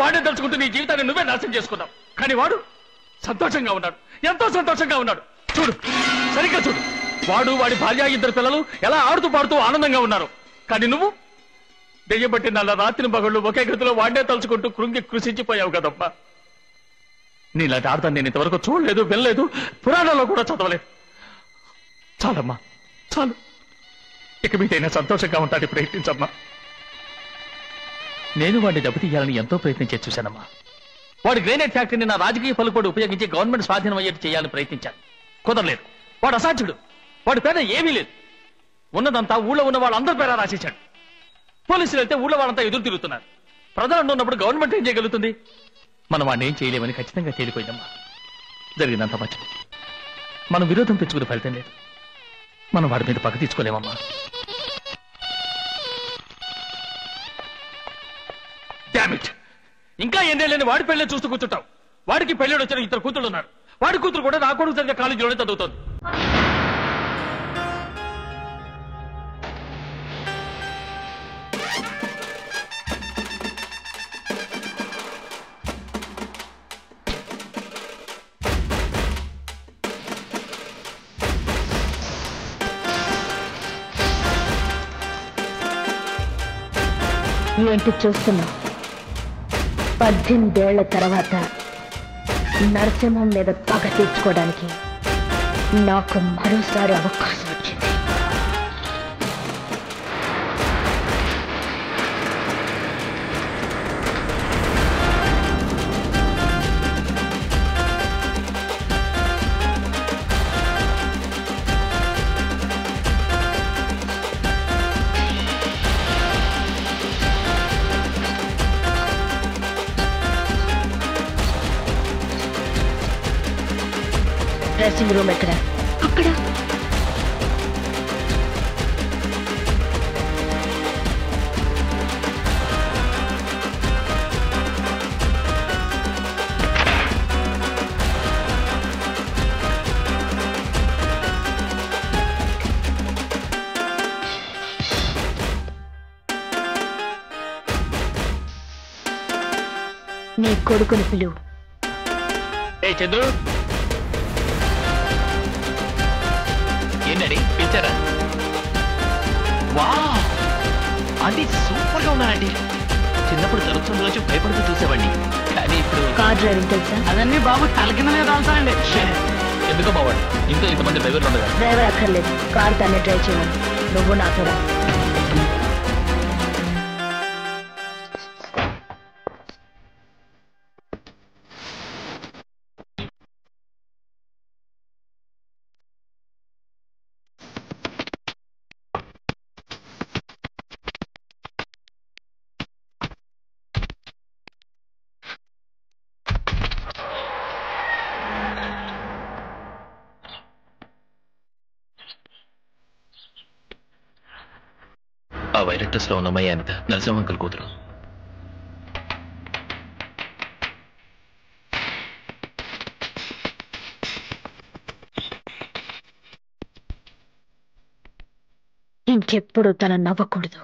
వాడే తలుచుకుంటూ నీ జీవితాన్ని నువ్వే నాశనం చేసుకున్నావు. కానీ వాడు సంతోషంగా ఉన్నాడు, ఎంతో సంతోషంగా ఉన్నాడు. చూడు, సరిగ్గా చూడు, వాడు వాడి భార్య ఇద్దరు పిల్లలు ఎలా ఆడుతూ పాడుతూ ఆనందంగా ఉన్నారు. కానీ నువ్వు దెయ్యబట్టి నల్ల రాత్రి పగళ్ళు ఒకే గదిలో వాడే తలుచుకుంటూ కృంగి కృషించిపోయావు కదమ్మా. నీలాంటి ఆడతాను నేను ఇంతవరకు చూడలేదు, వెళ్ళలేదు, పురాణాల్లో కూడా చదవలేదు. చాలమ్మా, చాలు. ఇక మీదైనా సంతోషంగా ఉంటానికి ప్రయత్నించమ్మా. నేను వాడిని దెబ్బతీయాలని ఎంతో ప్రయత్నించే చూశానమ్మా. వాడి గ్రేనైట్ ఫ్యాక్టరీని నా రాజకీయ పలుకుబడి ఉపయోగించి గవర్నమెంట్ స్వాధీనం అయ్యేట్టు చేయాలని ప్రయత్నించాను. కుదరలేదు. వాడు అసాధ్యుడు. వాడి పేద ఏమీ లేదు. ఉన్నదంతా ఊళ్ళో ఉన్న వాళ్ళందరి పేర రాసేశాడు. పోలీసులు వెళ్తే ఊళ్ళో వాళ్ళంతా ఎదురు తిరుగుతున్నారు. ప్రజలు ఉన్నప్పుడు గవర్నమెంట్ ఏం చేయగలుగుతుంది? మనం వాడిని ఏం చేయలేమని ఖచ్చితంగా తేలిపోయిందమ్మా. జరిగినంత మంచి మనం విరోధం పెంచుకునే ఫలితం లేదు. మనం వాడి మీద పగ తీసుకోలేమమ్మా. డామిట్, ఇంకా ఎన్నేళ్ళని వాడి పెళ్ళే చూస్తూ కూర్చుంటావు. వాడికి పెళ్ళాడు వచ్చిన ఇద్దరు కూతుళ్ళు ఉన్నారు. వాడి కూతురు కూడా నా కొడుకు జరిగే కాలేజీలోనే చదువుతోంది. ఏంటి చూస్తున్నావు? 18 ఏళ్ల తర్వాత నరసింహం మీద పగ తీర్చుకోవడానికి నాకు మరోసారి అవకాశం వచ్చింది. డ్రెస్సింగ్ రూమ్ ఎక్కడ? అక్కడ. నీ కొడుకుని పిలువు. ఏ చంద్రు, ఏంటండి పిలిచారా? వా, అది సూపర్ గా ఉన్నానండి. చిన్నప్పుడు జరుగుతున్న రోజు భయపడుతూ చూసేవాడిని, కానీ ఇప్పుడు కార్ డ్రైవింగ్ తెలుసా? అదన్నీ బాబు తల కిందనే రాలుతాయండి. ఎందుకో మావాడు ఇంట్లో ఇంతమంది డ్రైవర్లు ఉండగా. డ్రైవర్ అక్కర్లేదు, కార్ తనే డ్రైవ్ చేయాలి. నువ్వు నాతో రా. ఆ వైలెట్ డ్రెస్ లో ఉన్న అమ్మాయి అనిత, నరసింహ అంకుల్ కూతురు. ఇంకెప్పుడు తన నవ్వకూడదు.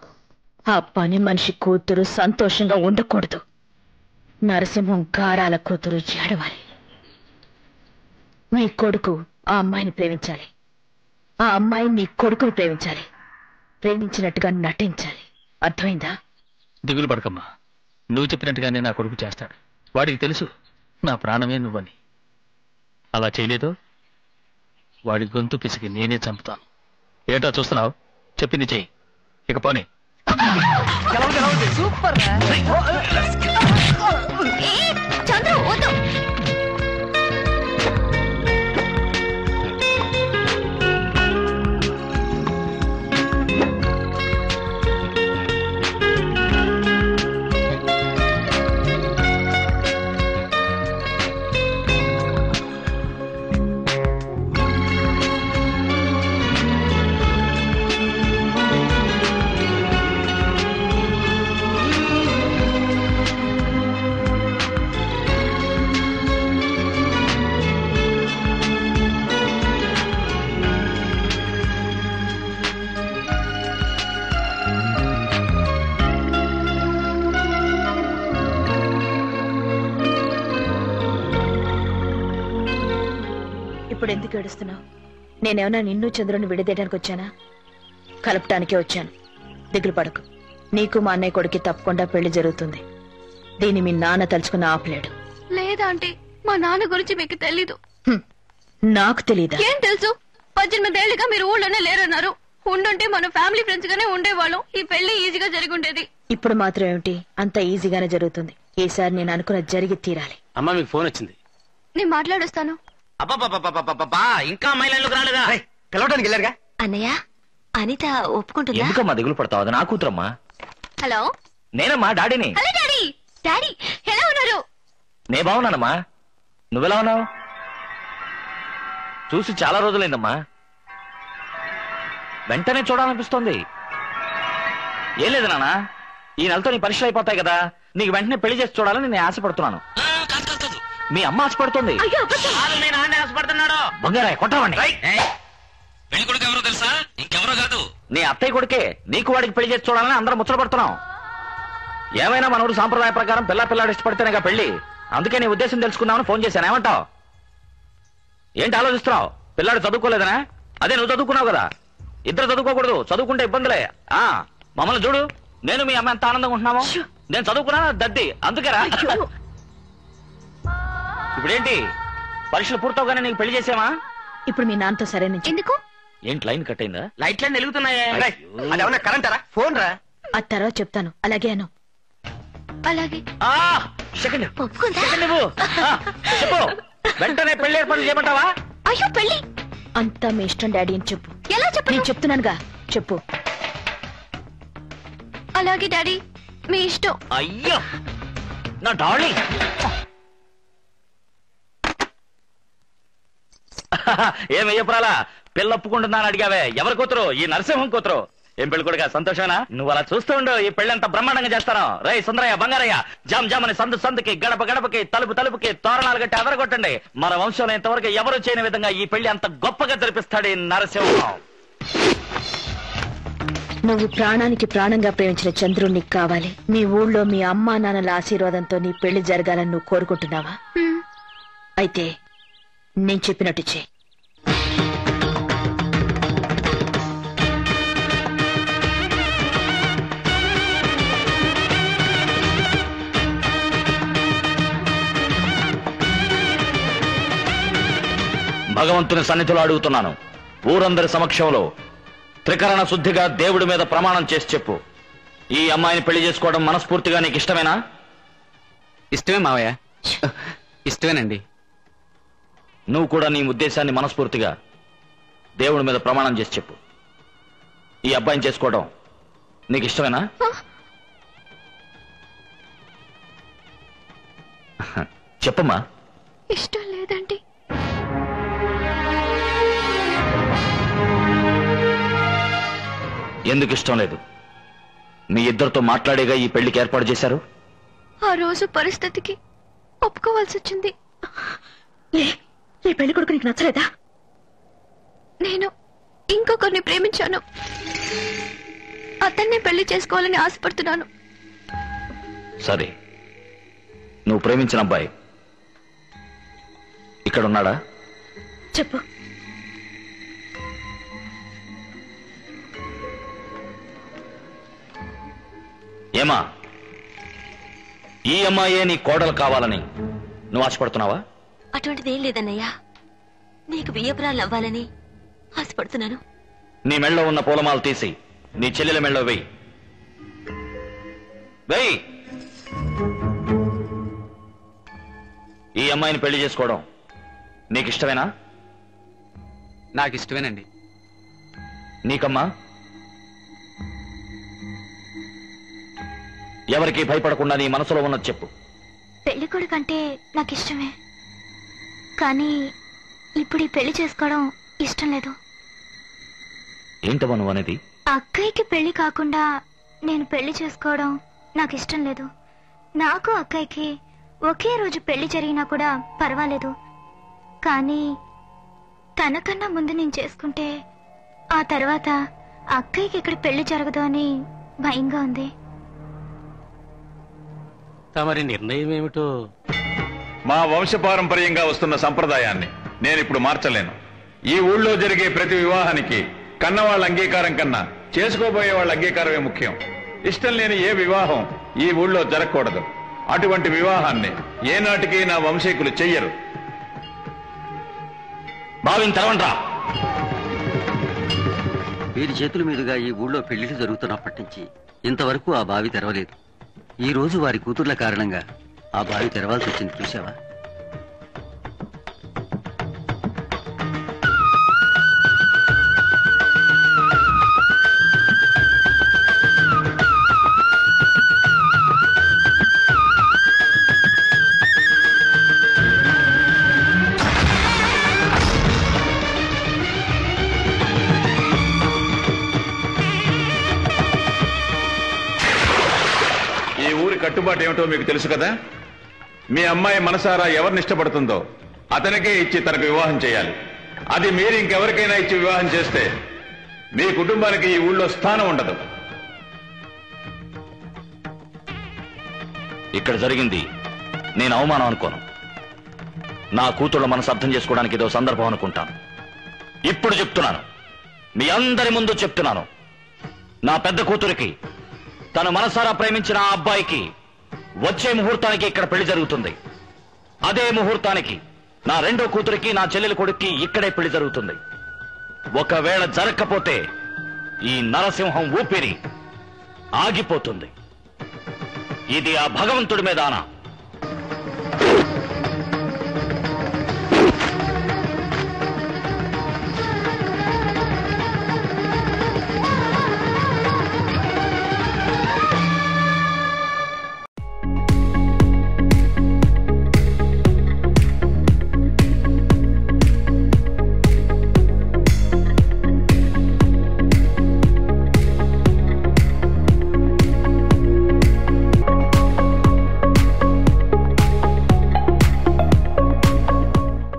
ఆ పని మనిషి కూతురు సంతోషంగా ఉండకూడదు. నరసింహం గారాల కూతురు ఏడవాలి. మీ కొడుకు ఆ అమ్మాయిని ప్రేమించాలి, ఆ అమ్మాయి నీ కొడుకుని ప్రేమించాలి. ప్రేమించినట్టుగా నటించాలి. అర్థమైందా? దిగులు పడకమ్మా, నువ్వు చెప్పినట్టుగానే నా కొడుకు చేస్తాడు. వాడికి తెలుసు నా ప్రాణమే నువ్వని. అలా చేయలేదో వాడి గొంతు పిసికి నేనే చంపుతాను. ఏటా చూస్తున్నావు? చెప్పింది చెయ్యి. ఇక పోనీ. సూపర్. ఇప్పుడు ఎందుకు ఏడుస్తున్నావు? నేనేమన్నా నిన్ను చంద్రుని విడదీయడానికి వచ్చానా? కలపటానికే వచ్చాను. దిగులు పడకు. నీకు మా అన్నయ్య కొడుకు తప్పకుండా పెళ్లి జరుగుతుంది. దీన్ని మీ నాన్న తలుచుకుని ఆపలేడు. లేదా ఆంటీ, మా నాన్న గురించి మీకు తెలీదు. నాకు తెలీదా? ఏం తెలుసు? 18 ఏళ్ళుగా మీరు ఊళ్ళోనే లేరన్నారు. ఉండుంటే మన ఫ్యామిలీ ఫ్రెండ్స్ గానే ఉండేవాళ్ళం. ఈ పెళ్లి ఈజీగా జరిగుండేది. ఇప్పుడు మాత్రం ఏమిటి? అంత ఈజీగానే జరుగుతుంది. ఈసారి నేను అనుకున్న జరిగి తీరాలి. అమ్మా మీకు ఫోన్ వచ్చింది. నేను మాట్లాడొస్తాను. ఇంకా అమ్మాయిలకు రాలేదా? పిలవడానికి వెళ్ళారుగా. అన్నయ్య, అనిత ఒప్పుకుంటుందా? ఎందుకమ్మా దిగులు పడతావు? అది నా కూతురమ్మా. హలో, నేనమ్మా డాడీని. Hello daddy. డాడీ ఎలా ఉన్నారు? నే బాగున్నానమ్మా. నువ్వెలా ఉన్నావు? చూసి చాలా రోజులైందమ్మా. వెంటనే చూడాలనిపిస్తోంది. ఏం లేదు నాన్న, ఈ నెలతో నీ పరీక్షలు అయిపోతాయి కదా, నీకు వెంటనే పెళ్లి చేసి చూడాలని నేను ఆశపడుతున్నాను. మీ అమ్మ ఆశపడుతుంది. బంగారాయ్ కొట్టవండి. పెళ్లి కొడుకు ఎవరో తెలుసా? ఇంకెవరో కాదు, నీ అత్తయ్య కొడుకే. నీకు వాడికి పెళ్లి చేసి చూడాలని అందరం ముచ్చటపడుతున్నాం. ఏమైనా మనోడు సాంప్రదాయ ప్రకారం పిల్లాడు ఇష్టపడితేనేగా పెళ్లి. అందుకే నీ ఉద్దేశం తెలుసుకుందామని ఫోన్ చేశాను. ఏమంటావు? ఏంటి ఆలోచిస్తున్నావు? పిల్లాడు చదువుకోలేదనా? అదే నువ్వు చదువుకున్నావు కదా. ఇద్దరు చదువుకోకూడదు, చదువుకుంటే ఇబ్బందులే. మమ్మల్ని చూడు, నేను మీ అమ్మ ఎంత ఆనందంగా ఉంటున్నామో. నేను చదువుకున్నా దద్ది, అందుకేరా. ఇప్పుడేంటి, పరీక్షలు పూర్తవగానే నీకు పెళ్లి చేసామా? ఇప్పుడు మీ నాన్నతో సరే నుంచి. ఎందుకు? ఏంటి లైన్ కట్ అయిందా? లైట్లన్నీ వెలుగుతున్నాయే. అదేమన్నా కరెంటారా? ఫోన్ రా. ఆ తర్వాత చెప్తాను. అలాగే అను. అలాగే. సెకండ్ ఒప్పుకుందా? నువ్వు చెప్పు. వెంటనే పెళ్లి ఏర్పాటు చేయమంటావా? అయ్యో పెళ్లి అంతా మీ ఇష్టం డాడీ అని చెప్పు. ఎలా చెప్పు? నేను చెప్తున్నానుగా, చెప్పు. అలాగే డాడీ, మీ ఇష్టం. అయ్యో నా డార్లింగ్. ఏమయ్యపురాలా, పిల్ల ఒప్పుకుంటున్నాను అడిగావే. ఎవరి కూతురు? ఈ నరసింహం కూతురు. ఏం పెళ్లి కొడుక, సంతోషమేనా? నువ్వు అలా చూస్తూ ఉండు, ఈ పెళ్లి అంతా బ్రహ్మాండంగా చేస్తాను. రై సుందరయ్య, బంగారయ్య, జామ్ జామ్ అని సందు సందుకి, గడప గడపకి, తలుపు తలుపుకి తోరణాలు గట్టి అదరగొట్టండి. మన వంశంలో ఇంతవరకు ఎవరు చేయని విధంగా ఈ పెళ్లి అంత గొప్పగా జరిపిస్తాడు ఈ నరసింహం. నువ్వు ప్రాణానికి ప్రాణంగా ప్రేమించిన చంద్రుడు నీకు కావాలి. మీ ఊళ్ళో మీ అమ్మా నాన్నల ఆశీర్వాదంతో నీ పెళ్లి జరగాలని నువ్వు కోరుకుంటున్నావా? అయితే నేను చెప్పినట్టు చెయ్యి. భగవంతుని సన్నిధిలో అడుగుతున్నాను, ఊరందరి సమక్షంలో త్రికరణ శుద్ధిగా దేవుడి మీద ప్రమాణం చేసి చెప్పు, ఈ అమ్మాయిని పెళ్లి చేసుకోవడం మనస్ఫూర్తిగా నీకు ఇష్టమేనా? ఇష్టమే మావయ్య, ఇష్టమేనండి. నువ్వు కూడా నీ ఉద్దేశాన్ని మనస్ఫూర్తిగా దేవుడి మీద ప్రమాణం చేసి చెప్పు, ఈ అబ్బాయిని చేసుకోవడం నీకు ఇష్టమేనా? చెప్పమ్మా. ఇష్టం లేదండి. ఎందుకు ఇష్టం లేదు? మీ ఇద్దరితో మాట్లాడేగా ఈ పెళ్లికి ఏర్పాటు చేశారు. ఆ రోజు పరిస్థితికి ఒప్పుకోవాల్సి వచ్చింది. ఈ పెళ్లి కొడుకు నీకు నచ్చలేదా? నేను ఇంకొకరిని ప్రేమించాను. అతన్ని పెళ్లి చేసుకోవాలని ఆశపడుతున్నాను. సరే, నువ్వు ప్రేమించిన అబ్బాయి ఇక్కడ ఉన్నాడా? చెప్పు. ఏమా, ఈ అమ్మాయే నీ కోడలు కావాలని నువ్వు ఆశపడుతున్నావా? అటువంటిదేం లేదన్నయ్యా. నీకు బియ్యపురాలు అవ్వాలని ఆశపడుతున్నాను. నీ మెళ్ళో ఉన్న పూలమాలు తీసి నీ చెల్లెల మెళ్ళో వెయ్యి. వెయ్యి. ఈ అమ్మాయిని పెళ్లి చేసుకోవడం నీకు ఇష్టమేనా? నాకు ఇష్టమేనండి. నీకమ్మా? ఎవరికి భయపడకుండా నీ మనసులో ఉన్నది చెప్పు. పెళ్లి కొడుకంటే నాకు ఇష్టమే, కానీ ఇప్పుడు ఈ పెళ్లి చేసుకోవడం ఇష్టం లేదు. ఏంటమ్మా నువ్వు అనేది? అక్కయ్యకి పెళ్లి కాకుండా నేను పెళ్లి చేసుకోవడం నాకు ఇష్టం లేదు. నాకు అక్కయ్యకి ఒకే రోజు పెళ్లి జరిగినా కూడా పర్వాలేదు, కానీ తనకన్నా ముందు నేను చేసుకుంటే ఆ తర్వాత అక్కయ్యకి ఇక్కడ పెళ్లి జరగదు అని భయంగా ఉంది. తమరి నిర్ణయం ఏమిటో? మా వంశపారంపర్యంగా వస్తున్న సంప్రదాయాన్ని నేనిప్పుడు మార్చలేను. ఈ ఊళ్ళో జరిగే ప్రతి వివాహానికి కన్నవాళ్ళ అంగీకారం కన్నా చేసుకోబోయే వాళ్ళ అంగీకారమే ముఖ్యం. ఇష్టం లేని ఏ వివాహం ఈ ఊళ్ళో జరగకూడదు. అటువంటి వివాహాన్ని ఏనాటికి నా వంశీకులు చెయ్యరు. బావిని తెరవండ్రా. వీరి చేతుల మీదుగా ఈ ఊళ్ళో పెళ్లిళ్ళు జరుగుతున్నప్పటి నుంచి ఇంతవరకు ఆ బావి తెరవలేదు. ఈ రోజు వారి కూతుర్ల కారణంగా ఆ బావి తెరవాల్సి వచ్చింది. చూసావా? కట్టుబాటు ఏమిటో మీకు తెలుసు కదా. మీ అమ్మాయి మనసారా ఎవరిని ఇష్టపడుతుందో అతనికే ఇచ్చి తనకు వివాహం చేయాలి. అది మీరు ఇంకెవరికైనా ఇచ్చి వివాహం చేస్తే మీ కుటుంబానికి ఈ ఊళ్ళో స్థానం ఉండదు. ఇక్కడ జరిగింది నేను అవమానం అనుకోను. నా కూతుళ్ళ మనసు అర్థం చేసుకోవడానికి ఏదో సందర్భం అనుకుంటాను. ఇప్పుడు చెప్తున్నాను, మీ అందరి ముందు చెప్తున్నాను, నా పెద్ద కూతురికి తను మనసారా ప్రేమించిన ఆ అబ్బాయికి వచ్చే ముహూర్తానికి ఇక్కడ పెళ్లి జరుగుతుంది. అదే ముహూర్తానికి నా రెండో కూతురికి నా చెల్లెలి కొడుక్కి ఇక్కడే పెళ్లి జరుగుతుంది. ఒకవేళ జరగకపోతే ఈ నరసింహం ఊపిరి ఆగిపోతుంది. ఇది ఆ భగవంతుడి మీద ఆన.